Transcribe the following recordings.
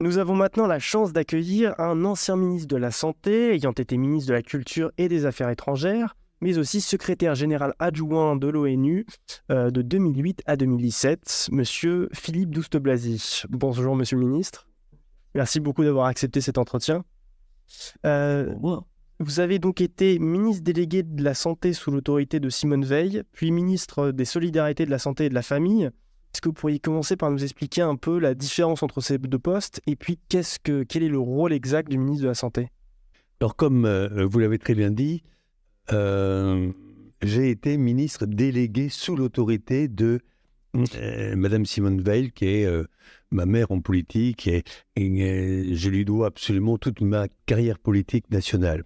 Nous avons maintenant la chance d'accueillir un ancien ministre de la Santé, ayant été ministre de la Culture et des Affaires étrangères, mais aussi secrétaire général adjoint de l'ONU de 2008 à 2017, Monsieur Philippe Douste-Blazy. Bonjour Monsieur le ministre, merci beaucoup d'avoir accepté cet entretien. Vous avez donc été ministre délégué de la Santé sous l'autorité de Simone Veil, puis ministre des Solidarités, de la Santé et de la Famille. Est-ce que vous pourriez commencer par nous expliquer un peu la différence entre ces deux postes et puis quel est le rôle exact du ministre de la Santé? Alors comme vous l'avez très bien dit, j'ai été ministre délégué sous l'autorité de Madame Simone Veil, qui est ma mère en politique, et je lui dois absolument toute ma carrière politique nationale.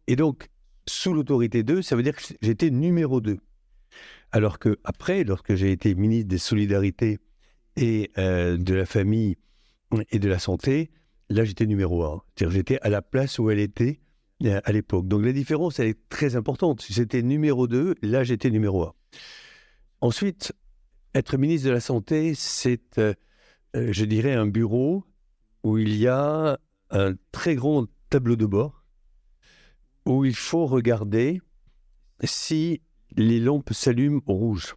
Et donc, sous l'autorité d'eux, ça veut dire que j'étais numéro 2. Alors qu'après, lorsque j'ai été ministre des Solidarités et de la Famille et de la Santé, là j'étais numéro 1. C'est-à-dire j'étais à la place où elle était à l'époque. Donc la différence, elle est très importante. Si j'étais numéro 2, là j'étais numéro 1. Ensuite, être ministre de la Santé, c'est, je dirais, un bureau où il y a un très grand tableau de bord, où il faut regarder si les lampes s'allument au rouge.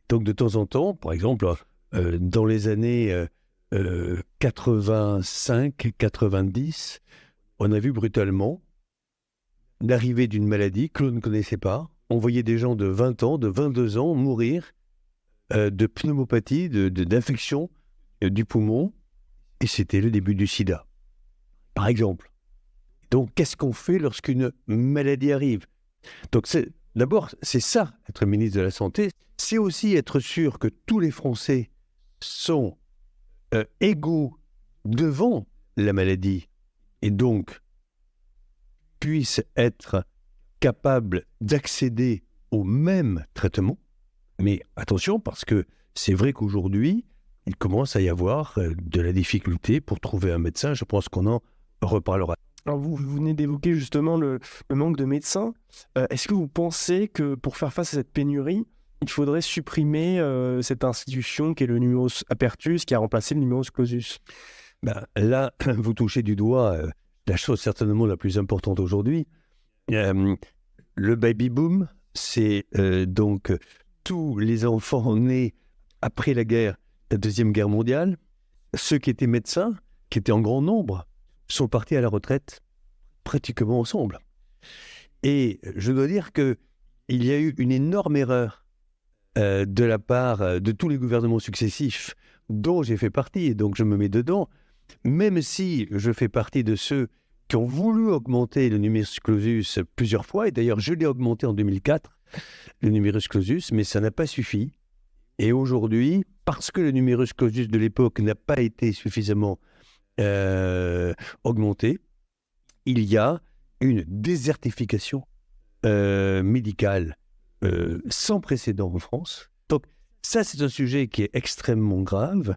Donc de temps en temps, par exemple, dans les années 85-90, on a vu brutalement l'arrivée d'une maladie que l'on ne connaissait pas. On voyait des gens de 20 ans, de 22 ans mourir de pneumopathie, d'infection du poumon, et c'était le début du sida, par exemple. Donc qu'est-ce qu'on fait lorsqu'une maladie arrive? Donc d'abord, c'est ça, être ministre de la Santé. C'est aussi être sûr que tous les Français sont égaux devant la maladie et donc puissent être capables d'accéder au même traitement. Mais attention, parce que c'est vrai qu'aujourd'hui, il commence à y avoir de la difficulté pour trouver un médecin. Je pense qu'on en reparlera. Alors vous venez d'évoquer justement le manque de médecins. Est-ce que vous pensez que pour faire face à cette pénurie, il faudrait supprimer cette institution qui est le numerus apertus, qui a remplacé le numerus clausus? Là, vous touchez du doigt la chose certainement la plus importante aujourd'hui. Le baby-boom, c'est donc tous les enfants nés après la Deuxième Guerre mondiale. Ceux qui étaient médecins, qui étaient en grand nombre, sont partis à la retraite pratiquement ensemble. Et je dois dire qu'il y a eu une énorme erreur de la part de tous les gouvernements successifs dont j'ai fait partie, et donc je me mets dedans, même si je fais partie de ceux qui ont voulu augmenter le numerus clausus plusieurs fois, et d'ailleurs je l'ai augmenté en 2004, le numerus clausus, mais ça n'a pas suffi. Et aujourd'hui, parce que le numerus clausus de l'époque n'a pas été suffisamment augmenté, il y a une désertification médicale sans précédent en France. Donc ça, c'est un sujet qui est extrêmement grave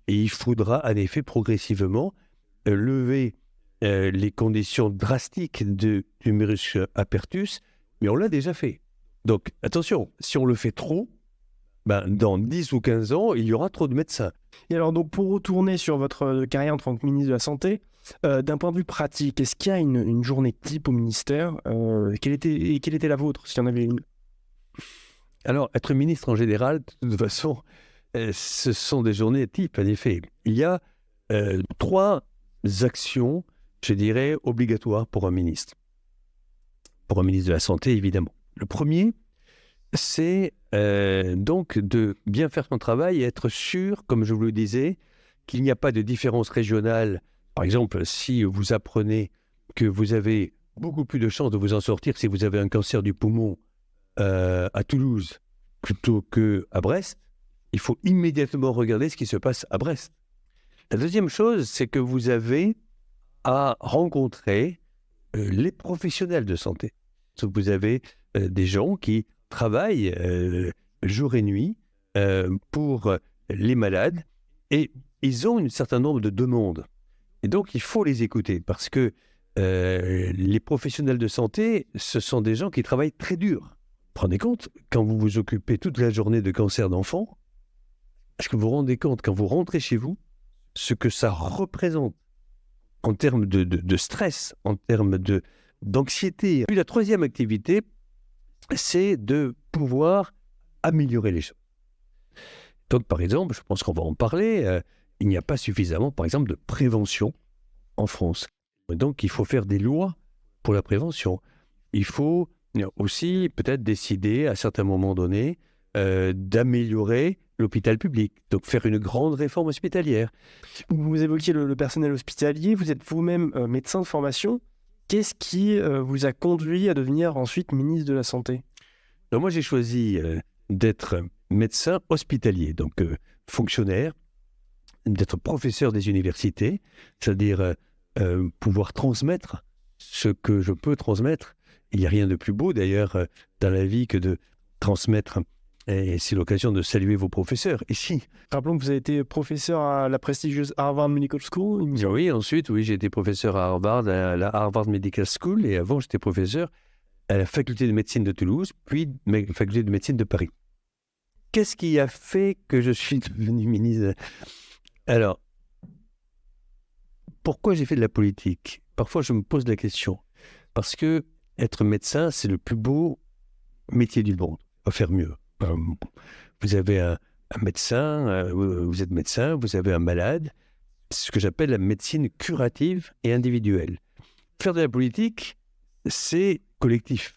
et il faudra en effet progressivement lever les conditions drastiques du numerus apertus, mais on l'a déjà fait. Donc attention, si on le fait trop, dans 10 ou 15 ans, il y aura trop de médecins. Et alors, donc, pour retourner sur votre carrière en tant que ministre de la Santé, d'un point de vue pratique, est-ce qu'il y a une journée type au ministère? Quelle était la vôtre, s'il y en avait une? Alors, être ministre en général, de toute façon, ce sont des journées types, en effet. Il y a 3 actions, je dirais, obligatoires pour un ministre. Pour un ministre de la Santé, évidemment. Le premier, c'est donc de bien faire son travail et être sûr, comme je vous le disais, qu'il n'y a pas de différence régionale. Par exemple, si vous apprenez que vous avez beaucoup plus de chances de vous en sortir si vous avez un cancer du poumon à Toulouse plutôt qu'à Brest, il faut immédiatement regarder ce qui se passe à Brest. La deuxième chose, c'est que vous avez à rencontrer les professionnels de santé. Donc vous avez des gens qui travaillent jour et nuit pour les malades et ils ont un certain nombre de demandes. Et donc, il faut les écouter parce que les professionnels de santé, ce sont des gens qui travaillent très dur. Vous vous rendez compte, quand vous vous occupez toute la journée de cancer d'enfants, est-ce que vous vous rendez compte, quand vous rentrez chez vous, ce que ça représente en termes de stress, en termes d'anxiété. Puis la troisième activité, c'est de pouvoir améliorer les choses. Donc, par exemple, je pense qu'on va en parler, il n'y a pas suffisamment, par exemple, de prévention en France. Donc, il faut faire des lois pour la prévention. Il faut aussi peut-être décider, à certains moments donnés, d'améliorer l'hôpital public. Donc, faire une grande réforme hospitalière. Vous évoquiez le personnel hospitalier, vous êtes vous-même médecin de formation. Qu'est-ce qui vous a conduit à devenir ensuite ministre de la Santé ? Alors, moi, j'ai choisi d'être médecin hospitalier, donc fonctionnaire, d'être professeur des universités, c'est-à-dire pouvoir transmettre ce que je peux transmettre. Il n'y a rien de plus beau d'ailleurs dans la vie que de transmettre, et c'est l'occasion de saluer vos professeurs ici. Rappelons que vous avez été professeur à la prestigieuse Harvard Medical School. Oui, ensuite, j'ai été professeur à Harvard, à la Harvard Medical School, et avant j'étais professeur à la faculté de médecine de Toulouse, puis la faculté de médecine de Paris. Qu'est-ce qui a fait que je suis devenu ministre ? Alors, pourquoi j'ai fait de la politique ? Parfois, je me pose la question. Parce que être médecin, c'est le plus beau métier du monde. On va faire mieux. Vous avez un médecin, vous êtes médecin, vous avez un malade. C'est ce que j'appelle la médecine curative et individuelle. Faire de la politique, c'est collectif.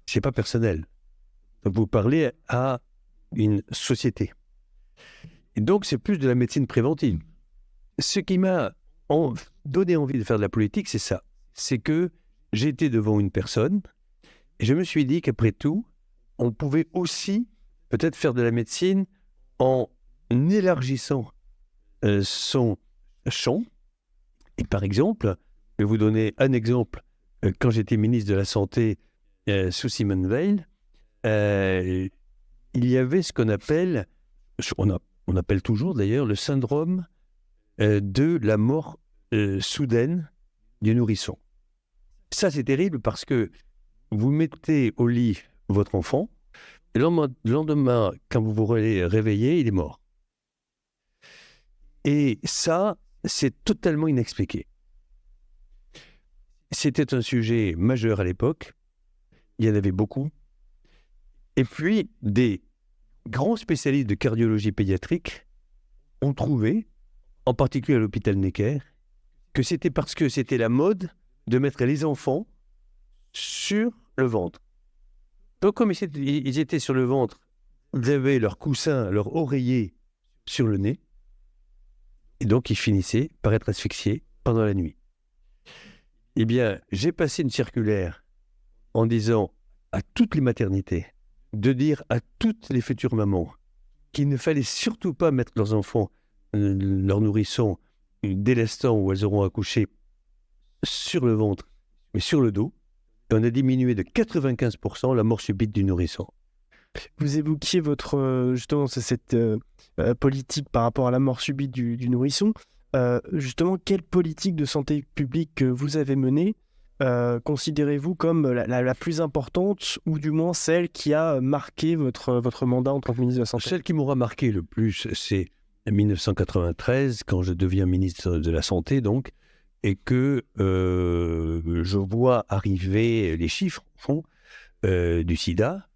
C'est pas personnel. Vous parlez à une société. Et donc, c'est plus de la médecine préventive. Ce qui m'a donné envie de faire de la politique, c'est ça. C'est que j'étais devant une personne et je me suis dit qu'après tout, on pouvait aussi peut-être faire de la médecine en élargissant son champ. Et par exemple, je vais vous donner un exemple. Quand j'étais ministre de la Santé sous Simone Veil, il y avait ce qu'on appelle, on appelle toujours d'ailleurs, le syndrome de la mort soudaine du nourrisson. Ça, c'est terrible parce que vous mettez au lit votre enfant, et le lendemain, quand vous vous réveillez, il est mort. Et ça, c'est totalement inexpliqué. C'était un sujet majeur à l'époque. Il y en avait beaucoup. Et puis, des grands spécialistes de cardiologie pédiatrique ont trouvé, en particulier à l'hôpital Necker, que c'était parce que c'était la mode de mettre les enfants sur le ventre. Donc, comme ils étaient sur le ventre, ils avaient leur coussin, leur oreiller sur le nez, et donc ils finissaient par être asphyxiés pendant la nuit. Eh bien, j'ai passé une circulaire en disant à toutes les maternités de dire à toutes les futures mamans qu'il ne fallait surtout pas mettre leurs enfants, leurs nourrissons, dès l'instant où elles auront accouché, sur le ventre, mais sur le dos. Et on a diminué de 95% la mort subite du nourrisson. Vous évoquiez justement cette politique par rapport à la mort subite du nourrisson. Justement, quelle politique de santé publique vous avez menée considérez-vous comme la plus importante, ou du moins celle qui a marqué votre mandat en tant que ministre de la Santé ? Celle qui m'aura marqué le plus, c'est 1993, quand je deviens ministre de la Santé, donc, et que je vois arriver les chiffres, au fond, du sida,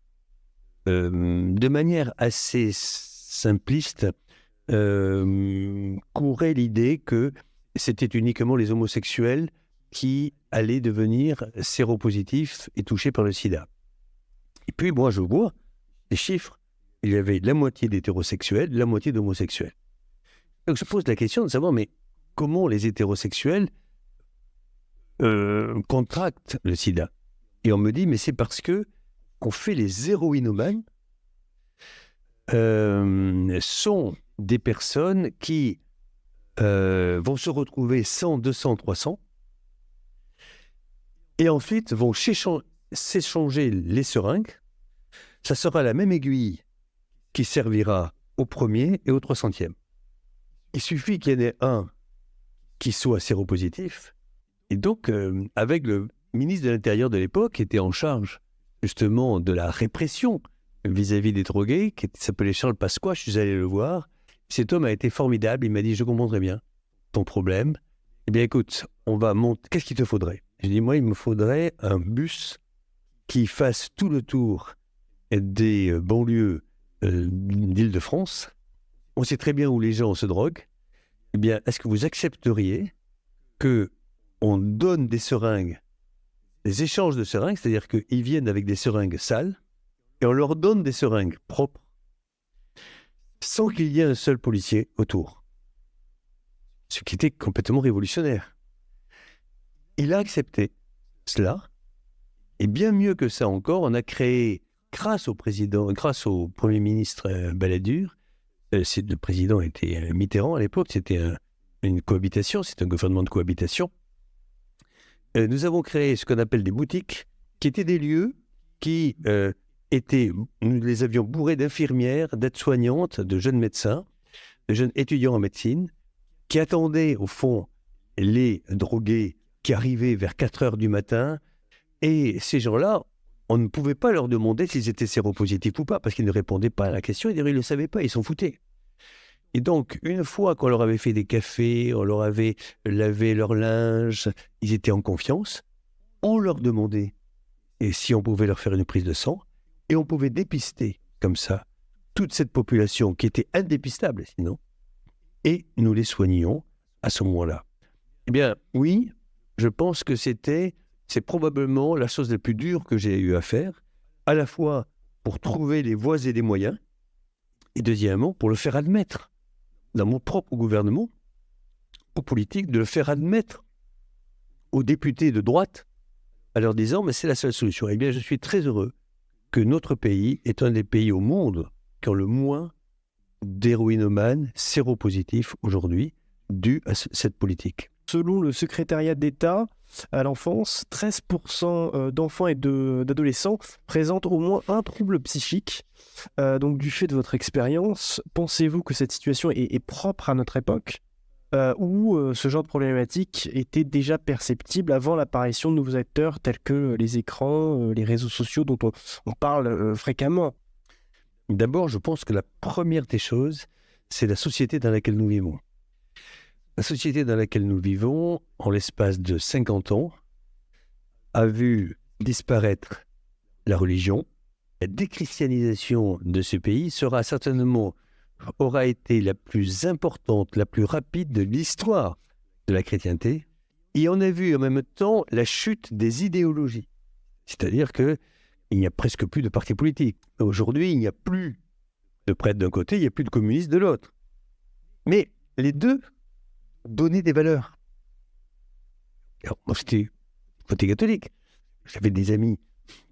de manière assez simpliste, courait l'idée que c'était uniquement les homosexuels qui allaient devenir séropositifs et touchés par le sida. Et puis, moi, je vois les chiffres. Il y avait la moitié d'hétérosexuels, la moitié d'homosexuels. Donc, je pose la question de savoir, mais comment les hétérosexuels contractent le sida ? Et on me dit, mais c'est parce que on fait les héroïnomanes sont des personnes qui vont se retrouver 100, 200, 300 et ensuite vont s'échanger les seringues. Ça sera la même aiguille qui servira au premier et au 300e. Il suffit qu'il y en ait un qui soit séropositif. Et donc, avec le ministre de l'Intérieur de l'époque, qui était en charge justement de la répression vis-à-vis des drogués, qui s'appelait Charles Pasqua, je suis allé le voir, Cet homme a été formidable. Il m'a dit, je comprendrai bien ton problème. Eh bien, écoute, on va monter. Qu'est-ce qu'il te faudrait? J'ai dit, moi, il me faudrait un bus qui fasse tout le tour des banlieues d'Île-de-France. On sait très bien où les gens se droguent. Eh bien, est-ce que vous accepteriez qu'on donne des seringues, des échanges de seringues, c'est-à-dire qu'ils viennent avec des seringues sales, et on leur donne des seringues propres, sans qu'il y ait un seul policier autour. Ce qui était complètement révolutionnaire. Il a accepté cela, et bien mieux que ça encore, on a créé, grâce au Premier ministre Balladur, le président était Mitterrand à l'époque, c'était une cohabitation, c'est un gouvernement de cohabitation. Nous avons créé ce qu'on appelle des boutiques, qui étaient des lieux qui nous les avions bourrés d'infirmières, d'aides-soignantes, de jeunes médecins, de jeunes étudiants en médecine, qui attendaient au fond les drogués qui arrivaient vers 4 heures du matin. Et ces gens-là, on ne pouvait pas leur demander s'ils étaient séropositifs ou pas, parce qu'ils ne répondaient pas à la question, ils ne le savaient pas, ils s'en foutaient. Et donc, une fois qu'on leur avait fait des cafés, on leur avait lavé leur linge, ils étaient en confiance, on leur demandait si on pouvait leur faire une prise de sang, et on pouvait dépister comme ça toute cette population qui était indépistable sinon, et nous les soignions à ce moment-là. Eh bien, oui, je pense que c'est probablement la chose la plus dure que j'ai eu à faire, à la fois pour trouver les voies et les moyens, et deuxièmement, pour le faire admettre dans mon propre gouvernement, aux politiques, de le faire admettre aux députés de droite, en leur disant, mais c'est la seule solution. Eh bien, je suis très heureux que notre pays est un des pays au monde qui ont le moins d'héroïnomanes séropositifs aujourd'hui, dû à cette politique. Selon le secrétariat d'État à l'enfance, 13% d'enfants et d'adolescents présentent au moins un trouble psychique. Donc, du fait de votre expérience, pensez-vous que cette situation est propre à notre époque ou ce genre de problématique était déjà perceptible avant l'apparition de nouveaux acteurs tels que les écrans, les réseaux sociaux dont on parle fréquemment? D'abord, je pense que la première des choses, c'est la société dans laquelle nous vivons. La société dans laquelle nous vivons, en l'espace de 50 ans, a vu disparaître la religion. La déchristianisation de ce pays aura été la plus importante, la plus rapide de l'histoire de la chrétienté. Et on a vu en même temps la chute des idéologies. C'est-à-dire qu'il n'y a presque plus de partis politiques. Aujourd'hui, il n'y a plus de prêtres d'un côté, il n'y a plus de communistes de l'autre. Mais les deux donnaient des valeurs. Alors, moi, j'étais côté catholique. J'avais des amis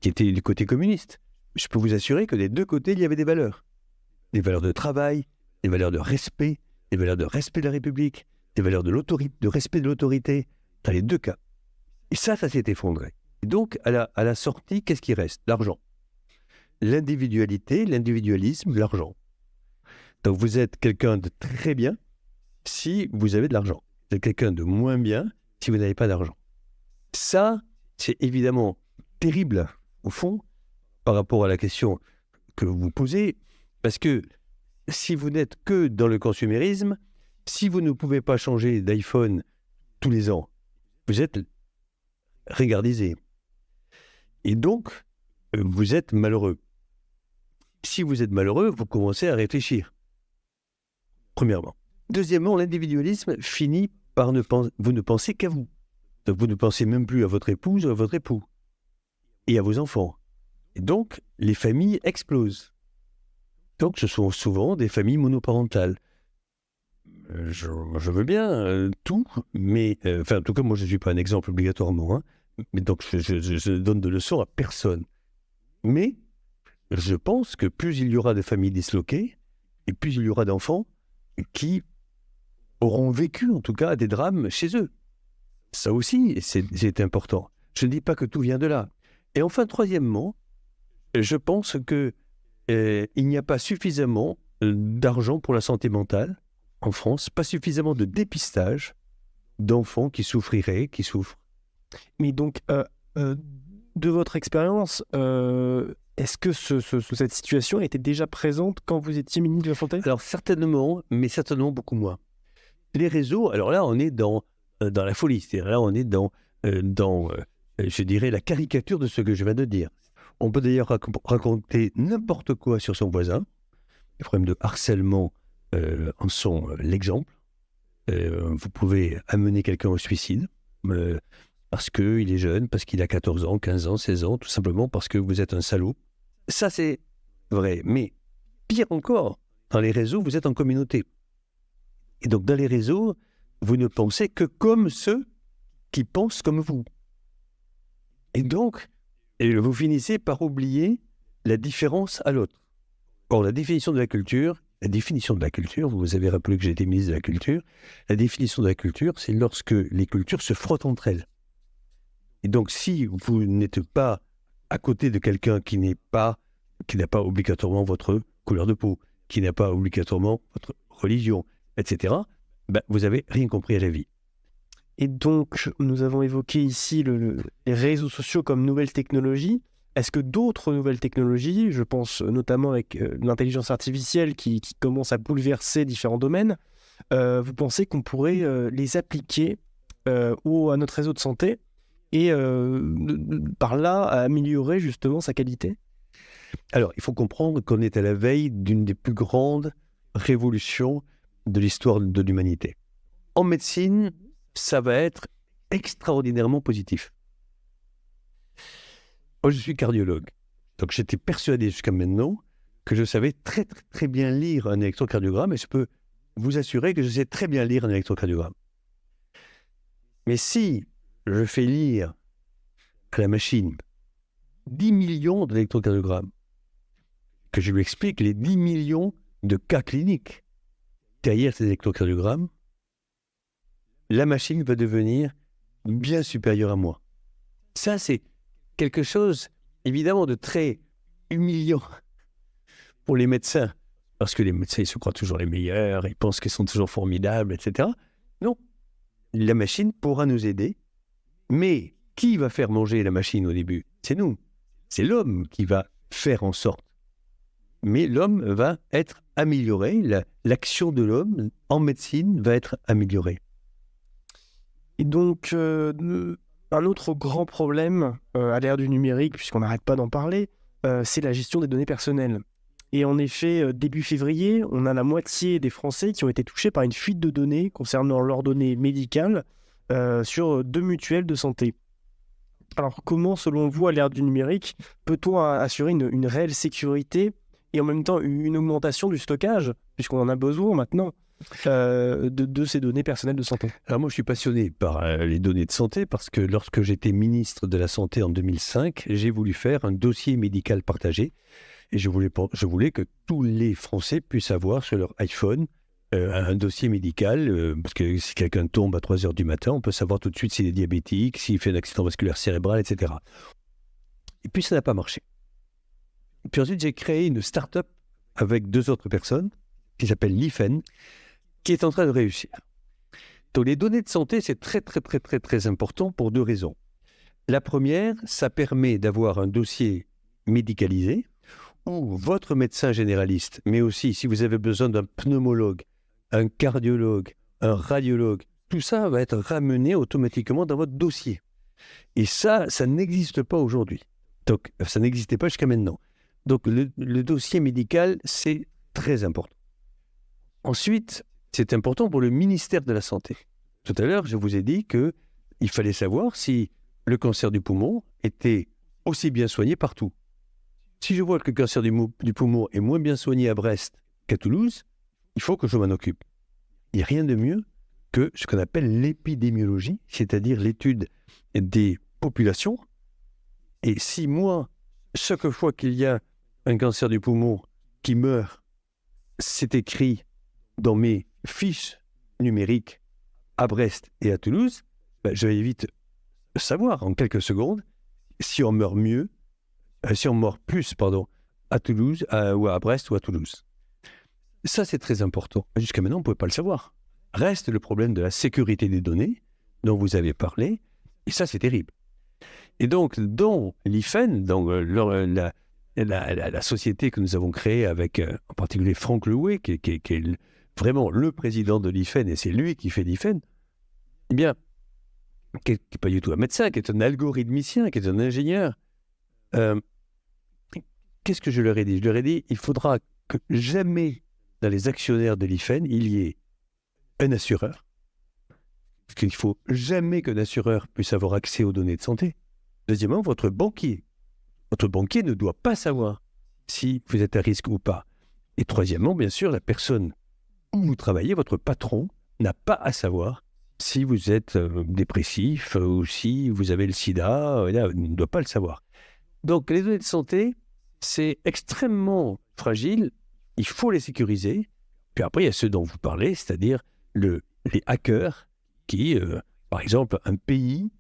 qui étaient du côté communiste. Je peux vous assurer que des deux côtés, il y avait des valeurs. Des valeurs de travail, des valeurs de respect de la République, des valeurs de respect de l'autorité, dans les deux cas. Et ça s'est effondré. Et donc, à la sortie, qu'est-ce qui reste? L'argent. L'individualité, l'individualisme, l'argent. Donc, vous êtes quelqu'un de très bien si vous avez de l'argent. Vous êtes quelqu'un de moins bien si vous n'avez pas d'argent. Ça, c'est évidemment terrible, au fond, par rapport à la question que vous posez, parce que si vous n'êtes que dans le consumérisme, si vous ne pouvez pas changer d'iPhone tous les ans, vous êtes ringardisé. Et donc, vous êtes malheureux. Si vous êtes malheureux, vous commencez à réfléchir. Premièrement. Deuxièmement, l'individualisme finit par vous ne pensez qu'à vous. Donc, vous ne pensez même plus à votre épouse ou à votre époux et à vos enfants. Et donc, les familles explosent. Donc, ce sont souvent des familles monoparentales. Je veux bien tout, mais... en tout cas, moi, je ne suis pas un exemple obligatoirement. Mais donc, je donne de leçons à personne. Mais je pense que plus il y aura de familles disloquées, et plus il y aura d'enfants qui auront vécu, en tout cas, des drames chez eux. Ça aussi, c'est important. Je ne dis pas que tout vient de là. Et enfin, troisièmement, je pense que il n'y a pas suffisamment d'argent pour la santé mentale en France, pas suffisamment de dépistage d'enfants qui souffrent. Mais donc, de votre expérience, Est-ce que cette situation était déjà présente quand vous étiez ministre de la Santé? Alors certainement, mais certainement beaucoup moins. Les réseaux, alors là, on est dans la folie. C'est-à-dire là, on est je dirais, la caricature de ce que je viens de dire. On peut d'ailleurs raconter n'importe quoi sur son voisin. Les problèmes de harcèlement en sont l'exemple. Vous pouvez amener quelqu'un au suicide parce qu'il est jeune, parce qu'il a 14 ans, 15 ans, 16 ans, tout simplement parce que vous êtes un salaud. Ça, c'est vrai. Mais pire encore, dans les réseaux, vous êtes en communauté. Et donc, dans les réseaux, vous ne pensez que comme ceux qui pensent comme vous. Et donc, vous finissez par oublier la différence à l'autre. Or, la définition de la culture, vous avez rappelé que j'ai été ministre de la Culture, la définition de la culture, c'est lorsque les cultures se frottent entre elles. Et donc, si vous n'êtes pas à côté de quelqu'un qui n'a pas obligatoirement votre couleur de peau, qui n'a pas obligatoirement votre religion, etc., vous n'avez rien compris à la vie. Et donc, nous avons évoqué ici les réseaux sociaux comme nouvelle technologie. Est-ce que d'autres nouvelles technologies, je pense notamment avec l'intelligence artificielle qui commence à bouleverser différents domaines, vous pensez qu'on pourrait les appliquer à notre réseau de santé et par là à améliorer justement sa qualité? Alors, il faut comprendre qu'on est à la veille d'une des plus grandes révolutions de l'histoire de l'humanité. En médecine, ça va être extraordinairement positif. Moi, je suis cardiologue. Donc, j'étais persuadé jusqu'à maintenant que je savais très, très, très bien lire un électrocardiogramme et je peux vous assurer que je sais très bien lire un électrocardiogramme. Mais si je fais lire à la machine 10 millions d'électrocardiogrammes, que je lui explique les 10 millions de cas cliniques derrière ces électrocardiogrammes, la machine va devenir bien supérieure à moi. Ça, c'est quelque chose, évidemment, de très humiliant pour les médecins, parce que les médecins, ils se croient toujours les meilleurs, ils pensent qu'ils sont toujours formidables, etc. Non, la machine pourra nous aider, mais qui va faire manger la machine au début? C'est nous. C'est l'homme qui va faire en sorte. Mais l'homme va être amélioré, l'action de l'homme en médecine va être améliorée. Et donc, un autre grand problème à l'ère du numérique, puisqu'on n'arrête pas d'en parler, c'est la gestion des données personnelles. Et en effet, début février, on a la moitié des Français qui ont été touchés par une fuite de données concernant leurs données médicales sur 2 mutuelles de santé. Alors, comment, selon vous, à l'ère du numérique, peut-on assurer une réelle sécurité et en même temps une augmentation du stockage, puisqu'on en a besoin maintenant de ces données personnelles de santé? Alors moi, je suis passionné par les données de santé parce que lorsque j'étais ministre de la Santé en 2005, j'ai voulu faire un dossier médical partagé et je voulais que tous les Français puissent avoir sur leur iPhone un dossier médical, parce que si quelqu'un tombe à 3 heures du matin, on peut savoir tout de suite s'il est diabétique, s'il fait un accident vasculaire cérébral, etc. Et puis ça n'a pas marché. Puis ensuite, j'ai créé une start-up avec 2 autres personnes qui s'appelle l'IFEN, qui est en train de réussir. Donc les données de santé, c'est très, très, très, très, très important pour 2 raisons. La première, ça permet d'avoir un dossier médicalisé où votre médecin généraliste, mais aussi si vous avez besoin d'un pneumologue, un cardiologue, un radiologue, tout ça va être ramené automatiquement dans votre dossier. Et ça n'existe pas aujourd'hui. Donc, ça n'existait pas jusqu'à maintenant. Donc, le dossier médical, c'est très important. Ensuite, c'est important pour le ministère de la Santé. Tout à l'heure, je vous ai dit qu'il fallait savoir si le cancer du poumon était aussi bien soigné partout. Si je vois que le cancer du poumon est moins bien soigné à Brest qu'à Toulouse, il faut que je m'en occupe. Il n'y a rien de mieux que ce qu'on appelle l'épidémiologie, c'est-à-dire l'étude des populations. Et si moi, chaque fois qu'il y a un cancer du poumon qui meurt, c'est écrit dans mes fiches numériques à Brest et à Toulouse, je vais vite savoir en quelques secondes si on meurt plus à Toulouse ou à Brest ou à Toulouse. Ça, c'est très important. Jusqu'à maintenant, on ne pouvait pas le savoir. Reste le problème de la sécurité des données dont vous avez parlé, et ça, c'est terrible. Et donc, dans l'IFEN, dans la société que nous avons créée avec, en particulier, Franck Loué, qui est vraiment le président de l'IFEN, et c'est lui qui fait l'IFEN, eh bien, qui n'est pas du tout un médecin, qui est un algorithmicien, qui est un ingénieur. Qu'est-ce que je leur ai dit? Je leur ai dit, il faudra que jamais dans les actionnaires de l'IFEN, il y ait un assureur. Parce qu'il ne faut jamais qu'un assureur puisse avoir accès aux données de santé. Deuxièmement, votre banquier ne doit pas savoir si vous êtes à risque ou pas. Et troisièmement, bien sûr, la personne où vous travaillez, votre patron, n'a pas à savoir si vous êtes dépressif ou si vous avez le sida. Il ne doit pas le savoir. Donc, les données de santé, c'est extrêmement fragile. Il faut les sécuriser. Puis après, il y a ceux dont vous parlez, c'est-à-dire les hackers qui, par exemple, un pays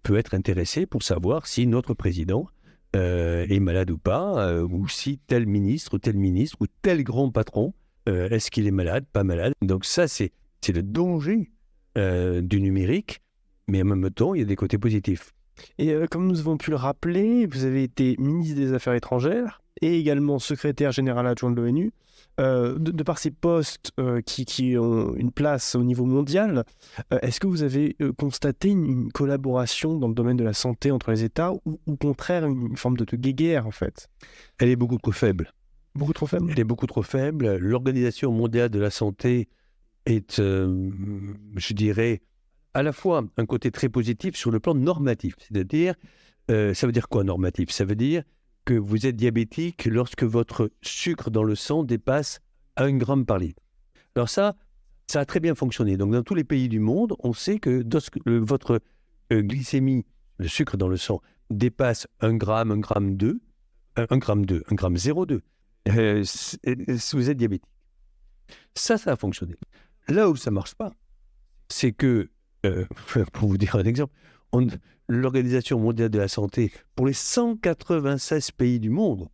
peut être intéressé pour savoir si notre président est malade ou pas, ou si tel ministre ou tel grand patron, est-ce qu'il est malade, pas malade. Donc ça, c'est le danger du numérique, mais en même temps, il y a des côtés positifs. Et comme nous avons pu le rappeler, vous avez été ministre des Affaires étrangères et également secrétaire général adjoint de l'ONU. De par ces postes qui ont une place au niveau mondial, est-ce que vous avez constaté une collaboration dans le domaine de la santé entre les États ou au contraire une forme de guéguerre en fait? Elle est beaucoup trop faible. Beaucoup trop faible? Elle est beaucoup trop faible. L'Organisation mondiale de la santé est, je dirais, à la fois un côté très positif sur le plan normatif. C'est-à-dire, ça veut dire quoi normatif? Ça veut dire que vous êtes diabétique lorsque votre sucre dans le sang dépasse 1 gramme par litre. Alors ça a très bien fonctionné. Donc dans tous les pays du monde, on sait que lorsque votre glycémie, le sucre dans le sang, dépasse 1 gramme, 1 gramme 2, 1 gramme 2, 1 gramme 0,2, vous êtes diabétique. Ça a fonctionné. Là où ça ne marche pas, c'est que, pour vous dire un exemple, l'Organisation mondiale de la santé, pour les 196 pays du monde,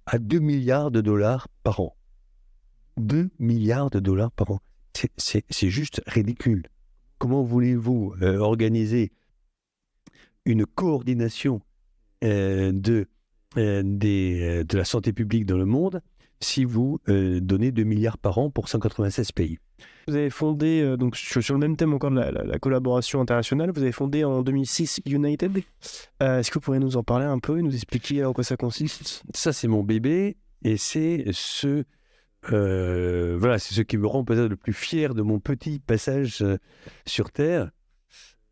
a 2 milliards de dollars par an. 2 milliards de dollars par an. C'est juste ridicule. Comment voulez-vous organiser une coordination de la santé publique dans le monde si vous donnez 2 milliards par an pour 196 pays? Vous avez fondé, donc sur le même thème encore de la collaboration internationale, vous avez fondé en 2006 United. Est-ce que vous pourriez nous en parler un peu et nous expliquer en quoi ça consiste? Ça, c'est mon bébé et c'est c'est ce qui me rend peut-être le plus fier de mon petit passage sur Terre.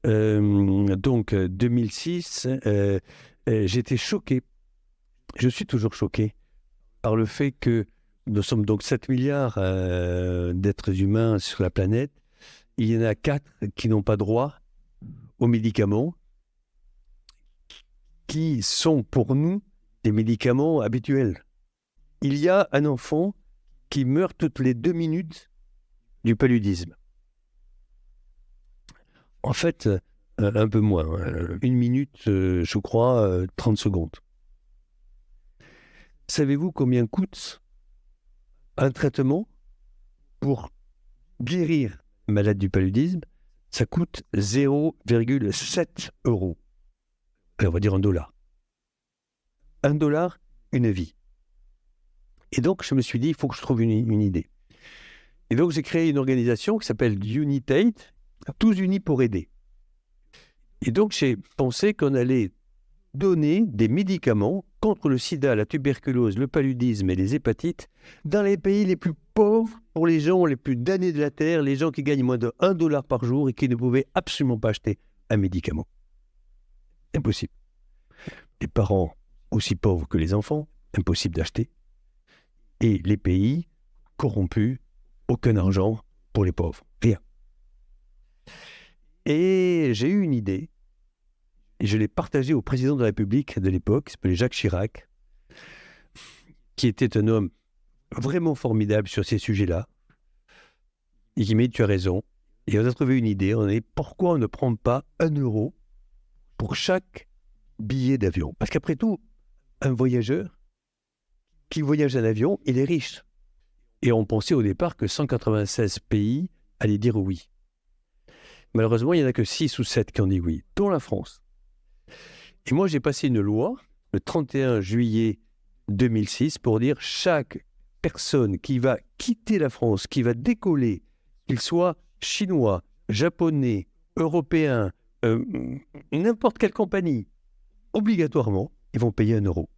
Donc, 2006, j'étais choqué. Je suis toujours choqué par le fait que nous sommes donc 7 milliards d'êtres humains sur la planète. Il y en a 4 qui n'ont pas droit aux médicaments, qui sont pour nous des médicaments habituels. Il y a un enfant qui meurt toutes les 2 minutes du paludisme. En fait, un peu moins. 1 minute, je crois, 30 secondes. Savez-vous combien coûte un traitement pour guérir un malade du paludisme? Ça coûte 0,7 €. On va dire $1. $1, une vie. Et donc, je me suis dit, il faut que je trouve une idée. Et donc, j'ai créé une organisation qui s'appelle United, tous unis pour aider. Et donc, j'ai pensé qu'on allait donner des médicaments contre le sida, la tuberculose, le paludisme et les hépatites dans les pays les plus pauvres, pour les gens les plus damnés de la terre, les gens qui gagnent moins de $1 par jour et qui ne pouvaient absolument pas acheter un médicament. Impossible. Les parents aussi pauvres que les enfants, impossible d'acheter. Et les pays corrompus, aucun argent pour les pauvres, rien. Et j'ai eu une idée, et je l'ai partagée au président de la République de l'époque, qui s'appelait Jacques Chirac, qui était un homme vraiment formidable sur ces sujets-là, et qui m'a dit, tu as raison. Et on a trouvé une idée, on a dit, pourquoi on ne prend pas 1 € pour chaque billet d'avion? Parce qu'après tout, un voyageur qui voyage en avion, il est riche. Et on pensait au départ que 196 pays allaient dire oui. Malheureusement, il n'y en a que 6 ou 7 qui ont dit oui, dont la France. Et moi, j'ai passé une loi le 31 juillet 2006 pour dire chaque personne qui va quitter la France, qui va décoller, qu'il soit chinois, japonais, européen, n'importe quelle compagnie, obligatoirement, ils vont payer 1 euro.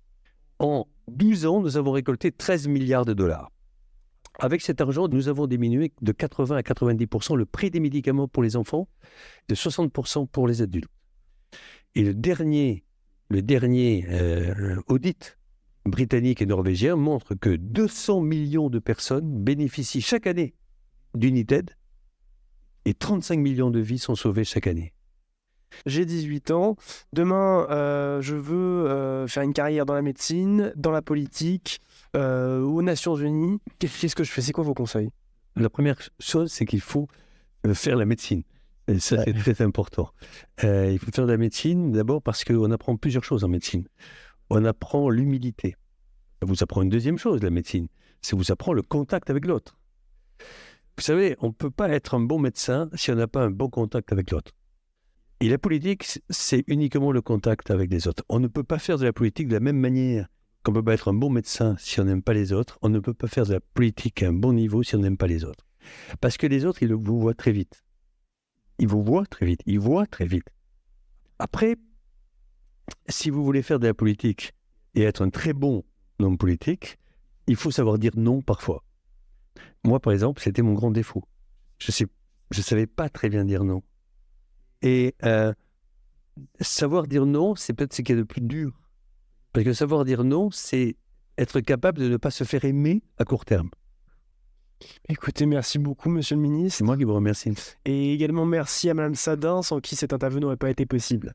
En 12 ans, nous avons récolté 13 milliards de dollars. Avec cet argent, nous avons diminué de 80 à 90% le prix des médicaments pour les enfants, de 60% pour les adultes. Et le dernier audit britannique et norvégien montre que 200 millions de personnes bénéficient chaque année d'United et 35 millions de vies sont sauvées chaque année. J'ai 18 ans. Demain, je veux faire une carrière dans la médecine, dans la politique, aux Nations Unies. Qu'est-ce que je fais? C'est quoi vos conseils? La première chose, c'est qu'il faut faire la médecine. Et ça, c'est très important. Il faut faire de la médecine d'abord parce qu'on apprend plusieurs choses en médecine. On apprend l'humilité. Ça vous apprend une deuxième chose, la médecine. C'est vous apprend le contact avec l'autre. Vous savez, on ne peut pas être un bon médecin si on n'a pas un bon contact avec l'autre. Et la politique, c'est uniquement le contact avec les autres. On ne peut pas faire de la politique de la même manière qu'on ne peut pas être un bon médecin si on n'aime pas les autres. On ne peut pas faire de la politique à un bon niveau si on n'aime pas les autres. Parce que les autres, ils vous voient très vite. Ils vous voient très vite. Ils voient très vite. Après, si vous voulez faire de la politique et être un très bon homme politique, il faut savoir dire non parfois. Moi, par exemple, c'était mon grand défaut. Je ne savais pas très bien dire non. Et savoir dire non, c'est peut-être ce qu'il y a de plus dur. Parce que savoir dire non, c'est être capable de ne pas se faire aimer à court terme. Écoutez, merci beaucoup, monsieur le ministre. C'est moi qui vous remercie. Et également merci à Madame Sadin, sans qui cette interview n'aurait pas été possible.